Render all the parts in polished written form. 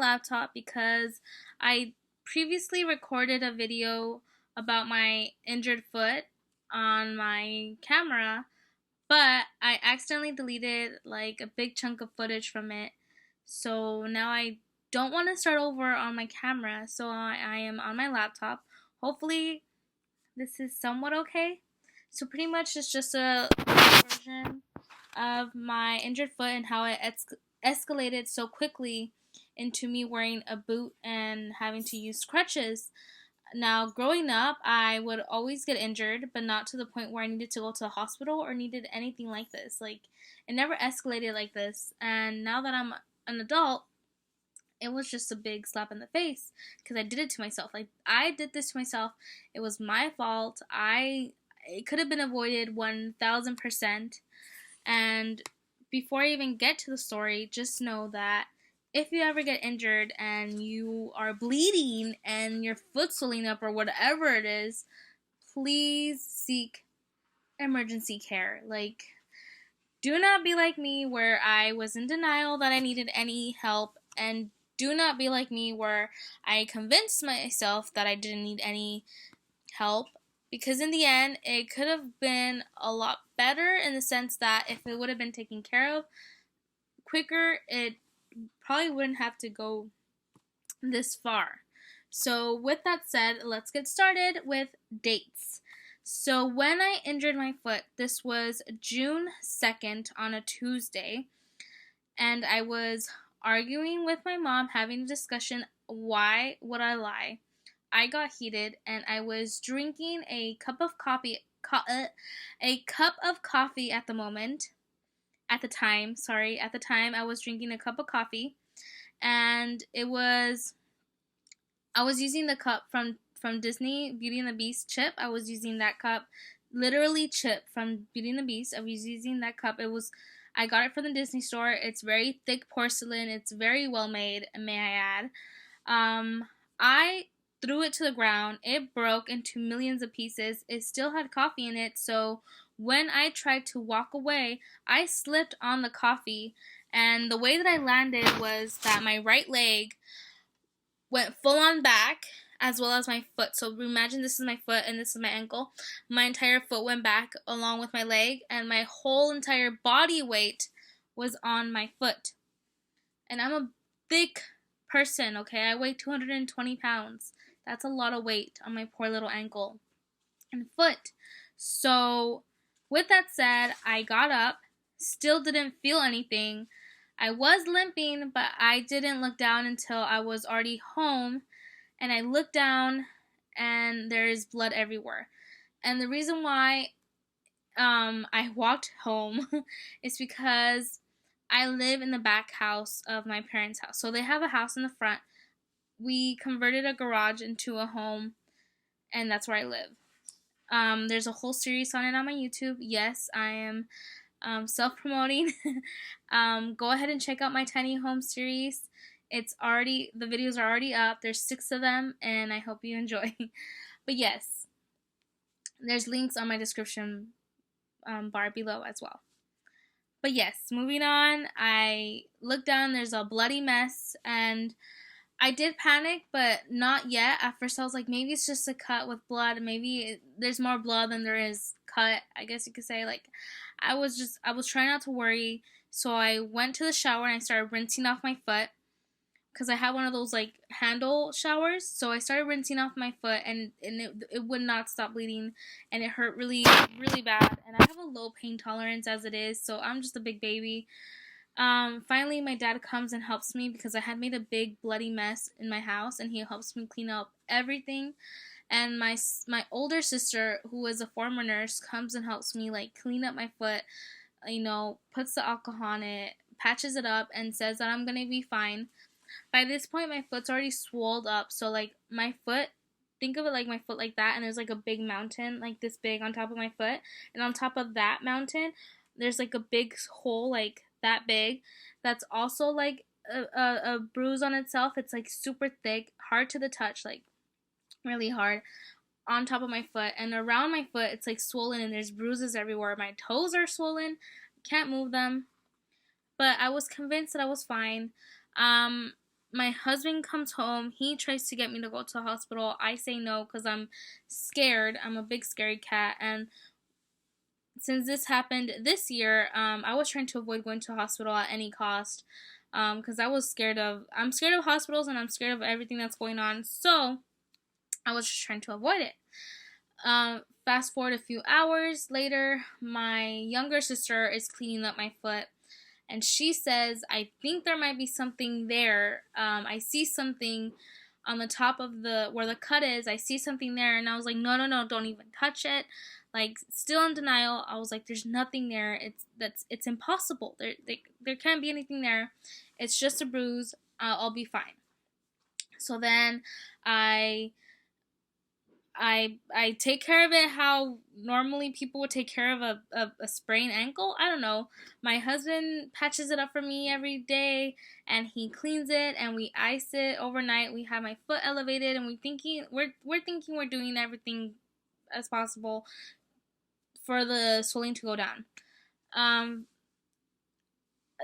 laptop because I previously recorded a video about my injured foot on my camera, but I accidentally deleted like a big chunk of footage from it. So now I don't want to start over on my camera, so I am on my laptop. Hopefully, this is somewhat okay. So pretty much it's just a version of my injured foot and how it escalated so quickly into me wearing a boot and having to use crutches. Now, growing up, I would always get injured, but not to the point where I needed to go to the hospital or needed anything like this. Like, it never escalated like this. And now that I'm an adult, it was just a big slap in the face because I did it to myself. Like, I did this to myself. It was my fault. It could have been avoided 1000%. And before I even get to the story, just know that if you ever get injured and you are bleeding and your foot's swelling up or whatever it is, please seek emergency care. Like, do not be like me where I was in denial that I needed any help, and do not be like me where I convinced myself that I didn't need any help, because in the end it could have been a lot better in the sense that if it would have been taken care of quicker, it probably wouldn't have to go this far. So with that said, let's get started with dates. So when I injured my foot, this was June 2nd on a Tuesday, and I was arguing with my mom, having a discussion. Why would I lie? I got heated and I was drinking a cup of coffee at the moment. At the time I was drinking a cup of coffee, and I was using the cup from Disney Beauty and the Beast Chip. I was using that cup, literally Chip from Beauty and the Beast. I was using that cup. I got it from the Disney store. It's very thick porcelain. It's very well made, may I add. I threw it to the ground. It broke into millions of pieces. It still had coffee in it, so when I tried to walk away, I slipped on the coffee, and the way that I landed was that my right leg went full on back, as well as my foot. So imagine this is my foot and this is my ankle. My entire foot went back along with my leg, and my whole entire body weight was on my foot. And I'm a big person, okay? I weigh 220 pounds. That's a lot of weight on my poor little ankle and foot. So with that said, I got up, still didn't feel anything. I was limping, but I didn't look down until I was already home, and I looked down and there's blood everywhere. And the reason why I walked home is because I live in the back house of my parents' house. So they have a house in the front. We converted a garage into a home, and that's where I live. There's a whole series on it on my YouTube. Yes, I am self-promoting. Go ahead and check out my tiny home series. The videos are already up. There's 6 of them, and I hope you enjoy. But yes, there's links on my description bar below as well. But yes, moving on, I looked down, there's a bloody mess, and I did panic, but not yet. At first I was like, maybe it's just a cut with blood. Maybe there's more blood than there is cut, I guess you could say. Like, I was trying not to worry. So I went to the shower and I started rinsing off my foot, because I had one of those like handle showers. So I started rinsing off my foot, and it would not stop bleeding, and it hurt really, really bad. And I have a low pain tolerance as it is, so I'm just a big baby. Finally, my dad comes and helps me because I had made a big bloody mess in my house, and he helps me clean up everything. And my older sister, who is a former nurse, comes and helps me like clean up my foot, puts the alcohol on it, patches it up, and says that I'm gonna be fine. By this point, my foot's already swelled up, so like my foot, think of it like my foot like that, and there's like a big mountain like this big on top of my foot, and on top of that mountain there's like a big hole like that big that's also like a bruise on itself. It's like super thick, hard to the touch, like really hard, on top of my foot, and around my foot it's like swollen and there's bruises everywhere. My toes are swollen, can't move them, but I was convinced that I was fine. my husband comes home. He tries to get me to go to the hospital. I say no because I'm scared. I'm a big scary cat. And since this happened this year, I was trying to avoid going to a hospital at any cost because I'm scared of hospitals and I'm scared of everything that's going on. So I was just trying to avoid it. Fast forward a few hours later, my younger sister is cleaning up my foot, and she says, I think there might be something there. I see something on the top of where the cut is. I see something there, and I was like, no, no, no, don't even touch it. Like, still in denial. I was like, there's nothing there. It's impossible. There can't be anything there. It's just a bruise. I'll be fine. So then I take care of it how normally people would take care of a sprained ankle. I don't know. My husband patches it up for me every day, and he cleans it, and we ice it overnight. We have my foot elevated, and we're thinking we're doing everything as possible for the swelling to go down.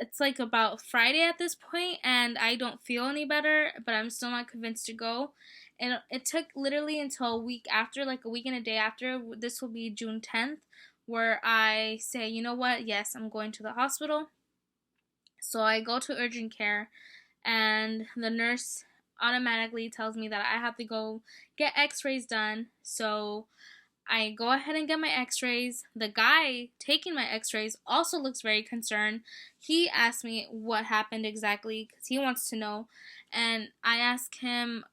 It's like about Friday at this point, and I don't feel any better, but I'm still not convinced to go. And it took literally until a week after, like a week and a day after, this will be June 10th, where I say, you know what, yes, I'm going to the hospital. So I go to urgent care, and the nurse automatically tells me that I have to go get x-rays done. So I go ahead and get my x-rays. The guy taking my x-rays also looks very concerned. He asked me what happened exactly because he wants to know. And I ask him,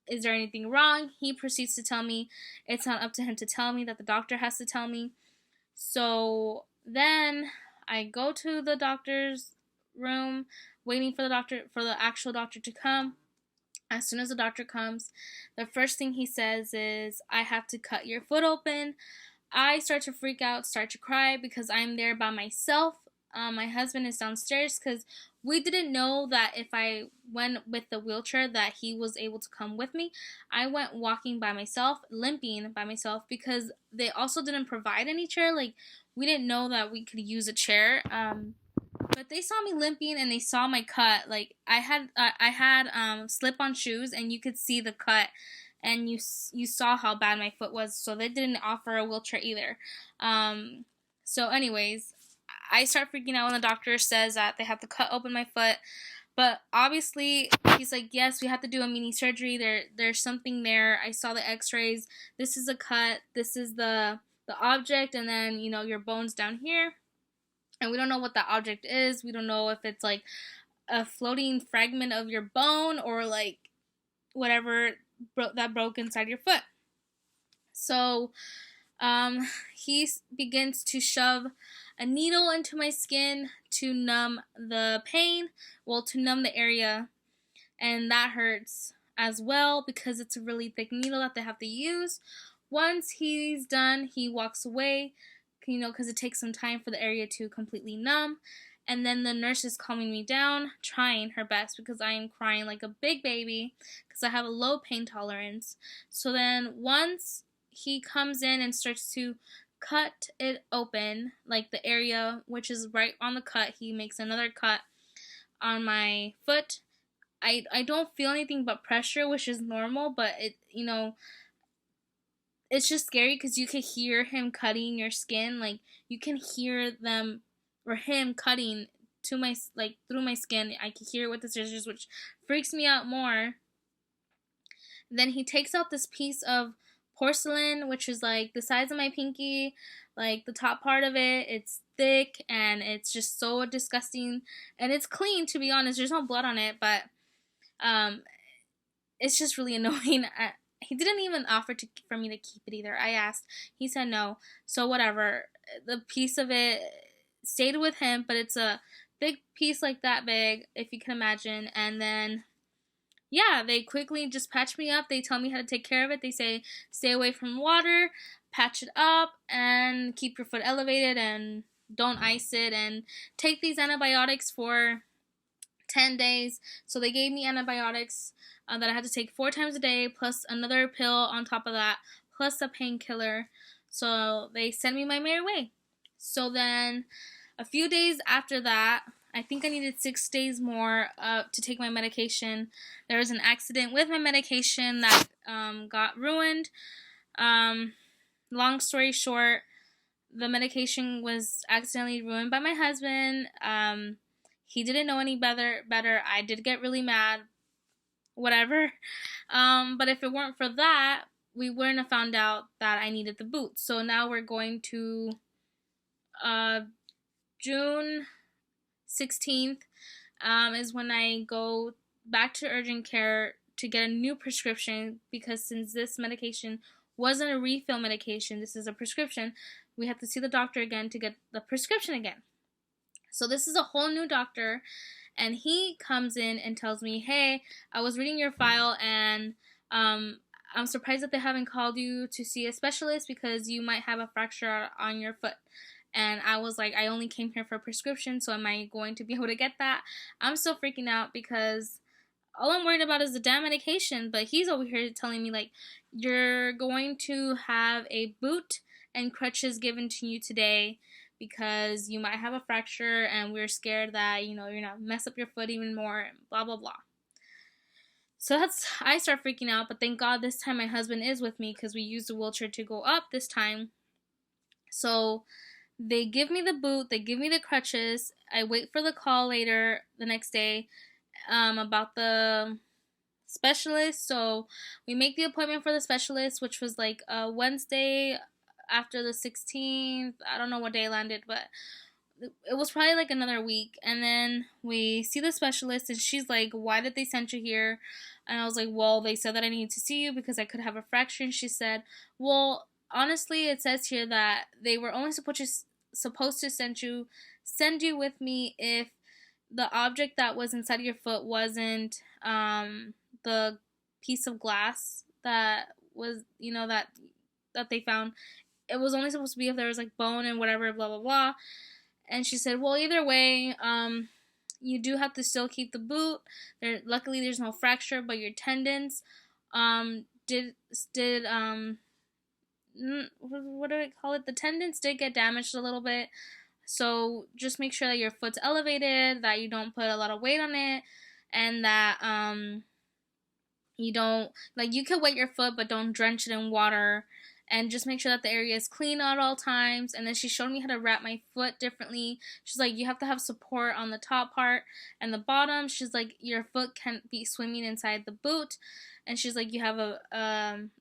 is there anything wrong? He proceeds to tell me it's not up to him to tell me, that the doctor has to tell me. So then I go to the doctor's room, waiting for the actual doctor to come. As soon as the doctor comes, the first thing he says is, I have to cut your foot open. I start to freak out, start to cry because I'm there by myself. My husband is downstairs because we didn't know that if I went with the wheelchair that he was able to come with me. I went walking by myself, limping by myself, because they also didn't provide any chair. Like, we didn't know that we could use a chair. But they saw me limping and they saw my cut. Like, I had slip-on shoes, and you could see the cut, and you saw how bad my foot was. So they didn't offer a wheelchair either. So anyways, I start freaking out when the doctor says that they have to cut open my foot. But obviously, he's like, yes, we have to do a mini surgery. There's something there. I saw the x-rays. This is a cut. This is the object, and then, your bone's down here. And we don't know what that object is. We don't know if it's like a floating fragment of your bone or like whatever that broke inside your foot. So he begins to shove a needle into my skin to numb the pain, to numb the area, and that hurts as well because it's a really thick needle that they have to use. Once he's done, he walks away, because it takes some time for the area to completely numb. And then the nurse is calming me down, trying her best because I am crying like a big baby because I have a low pain tolerance. So then once he comes in and starts to cut it open, like the area which is right on the cut, he makes another cut on my foot. I don't feel anything but pressure, which is normal, but it's just scary because you can hear him cutting your skin. Like, you can hear them or him cutting to my, like, through my skin. I can hear it with the scissors, which freaks me out more. Then he takes out this piece of porcelain, which is like the size of my pinky, like the top part of it. It's thick and it's just so disgusting. And it's clean, to be honest. There's no blood on it, but it's just really annoying. He didn't even offer for me to keep it either. I asked. He said no. So whatever. The piece of it stayed with him, but it's a big piece like that big, if you can imagine. And then, yeah, they quickly just patch me up. They tell me how to take care of it. They say stay away from water, patch it up, and keep your foot elevated, and don't ice it, and take these antibiotics for 10 days. So they gave me antibiotics that I had to take 4 times a day, plus another pill on top of that, plus a painkiller. So they sent me my merry way. So then a few days after that, I think I needed 6 days more to take my medication. There was an accident with my medication that got ruined. Long story short, the medication was accidentally ruined by my husband. He didn't know any better. I did get really mad. Whatever. But if it weren't for that, we wouldn't have found out that I needed the boot. So now we're going to June 16th is when I go back to urgent care to get a new prescription, because since this medication wasn't a refill medication, this is a prescription, we have to see the doctor again to get the prescription again. So this is a whole new doctor, and he comes in and tells me, hey, I was reading your file, and I'm surprised that they haven't called you to see a specialist because you might have a fracture on your foot. And I was like, I only came here for a prescription, so am I going to be able to get that? I'm still freaking out because all I'm worried about is the damn medication, but he's over here telling me, like, you're going to have a boot and crutches given to you today because you might have a fracture, and we're scared that, you're gonna mess up your foot even more, and blah, blah, blah. So I start freaking out, but thank God this time my husband is with me because we used a wheelchair to go up this time. So they give me the boot, they give me the crutches. I wait for the call later the next day about the specialist. So we make the appointment for the specialist, which was like Wednesday after the 16th. I don't know what day it landed, but it was probably like another week. And then we see the specialist, and she's like, why did they send you here? And I was like, well, they said that I needed to see you because I could have a fracture. And she said, well, honestly, it says here that they were only supposed to send you with me if the object that was inside of your foot wasn't the piece of glass that was, that they found. It was only supposed to be if there was like bone and whatever, blah blah blah. And she said, well, either way, you do have to still keep the boot. Luckily there's no fracture, but your tendons did what do I call it? The tendons did get damaged a little bit. So just make sure that your foot's elevated, that you don't put a lot of weight on it, and that you don't, like, you can wet your foot, but don't drench it in water. And just make sure that the area is clean at all times. And then she showed me how to wrap my foot differently. She's like, you have to have support on the top part and the bottom. She's like, your foot can't be swimming inside the boot. And she's like, you have a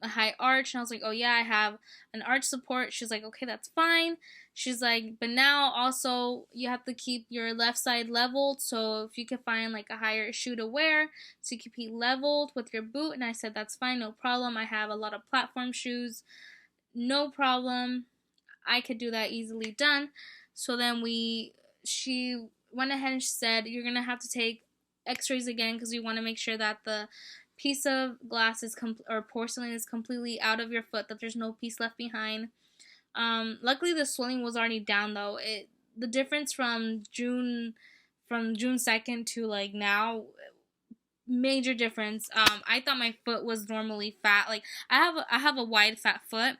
high arch. And I was like, oh yeah, I have an arch support. She's like, okay, that's fine. She's like, but now also you have to keep your left side leveled. So if you could find like a higher shoe to wear so you can be leveled with your boot. And I said, that's fine, no problem. I have a lot of platform shoes. No problem. I could do that, easily done. So then she went ahead and she said, you're going to have to take x-rays again because we want to make sure that the piece of glass or porcelain is completely out of your foot, that there's no piece left behind. Luckily the swelling was already down though. The difference from June 2nd to like now, major difference. I thought my foot was normally fat. Like I have a wide fat foot,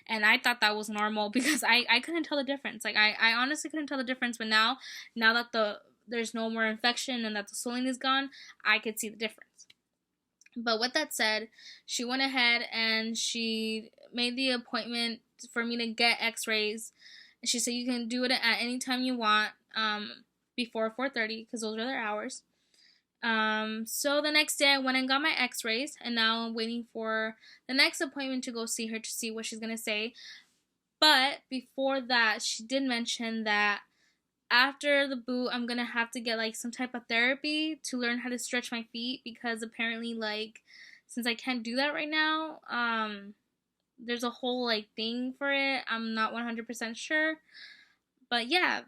and I thought that was normal because I couldn't tell the difference. Like I honestly couldn't tell the difference, but now that there's no more infection and that the swelling is gone, I could see the difference. But with that said, she went ahead and she made the appointment for me to get x-rays. She said you can do it at any time you want, before 4:30 because those are their hours. So the next day I went and got my x-rays, and now I'm waiting for the next appointment to go see her to see what she's going to say. But before that, she did mention that after the boot, I'm going to have to get like some type of therapy to learn how to stretch my feet, because apparently, like, since I can't do that right now, there's a whole like thing for it. I'm not 100% sure. But yeah,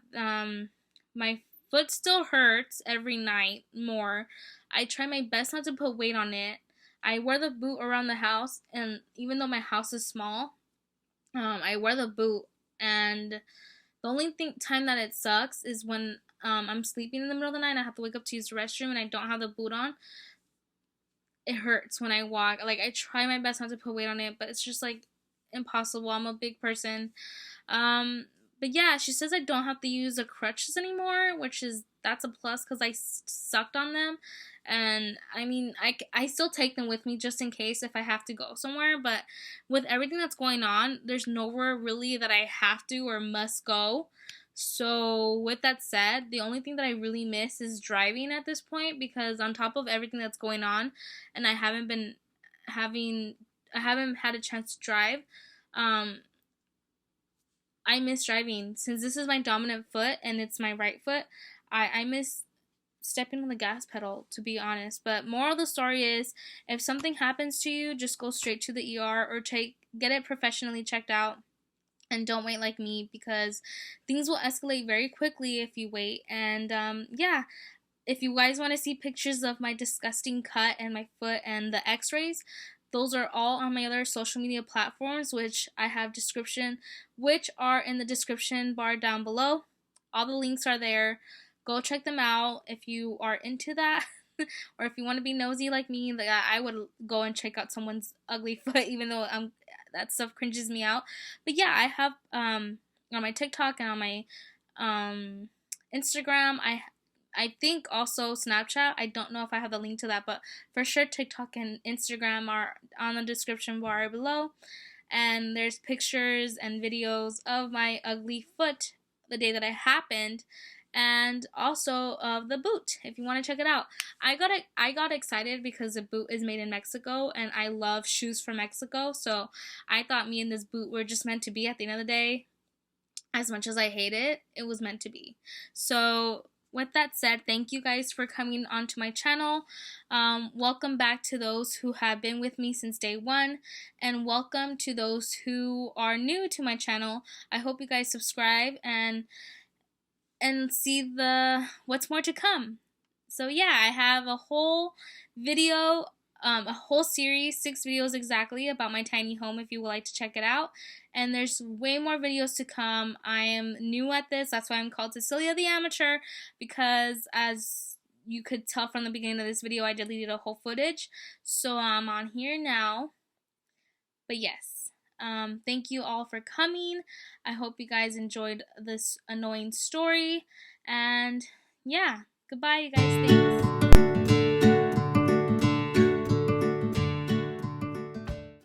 my foot still hurts every night more. I try my best not to put weight on it. I wear the boot around the house, and even though my house is small, I wear the boot. And the only time that it sucks is when I'm sleeping in the middle of the night and I have to wake up to use the restroom and I don't have the boot on. It hurts when I walk. Like, I try my best not to put weight on it, but it's just like impossible. I'm a big person. But yeah, she says I don't have to use the crutches anymore, that's a plus because I sucked on them. And I mean, I still take them with me just in case if I have to go somewhere. But with everything that's going on, there's nowhere really that I have to or must go. So with that said, the only thing that I really miss is driving at this point, because on top of everything that's going on, and having I haven't had a chance to drive. Um, I miss driving. Since this is my dominant foot and it's my right foot, I miss stepping on the gas pedal, to be honest. But moral of the story is, if something happens to you, just go straight to the ER or get it professionally checked out. And don't wait like me, because things will escalate very quickly if you wait. And yeah, if you guys want to see pictures of my disgusting cut and my foot and the x-rays, those are all on my other social media platforms, which are in the description bar down below. All the links are there. Go check them out if you are into that. Or if you want to be nosy like me, like I would go and check out someone's ugly foot, even though that stuff cringes me out. But yeah, I have on my TikTok and on my Instagram, I think also Snapchat. I don't know if I have the link to that, but for sure TikTok and Instagram are on the description bar below. And there's pictures and videos of my ugly foot the day that it happened, and also of the boot if you want to check it out. I got excited because the boot is made in Mexico and I love shoes from Mexico, so I thought me and this boot were just meant to be. At the end of the day, as much as I hate it, it was meant to be. So with that said, thank you guys for coming onto my channel. Welcome back to those who have been with me since day one, and welcome to those who are new to my channel. I hope you guys subscribe and see what's more to come. So yeah, I have a whole video, a whole series, 6 videos exactly, about my tiny home if you would like to check it out. And there's way more videos to come. I am new at this, that's why I'm called Cecilia the Amateur, because as you could tell from the beginning of this video, I deleted a whole footage. So I'm on here now. But yes, thank you all for coming. I hope you guys enjoyed this annoying story. And yeah, goodbye, you guys. Thanks.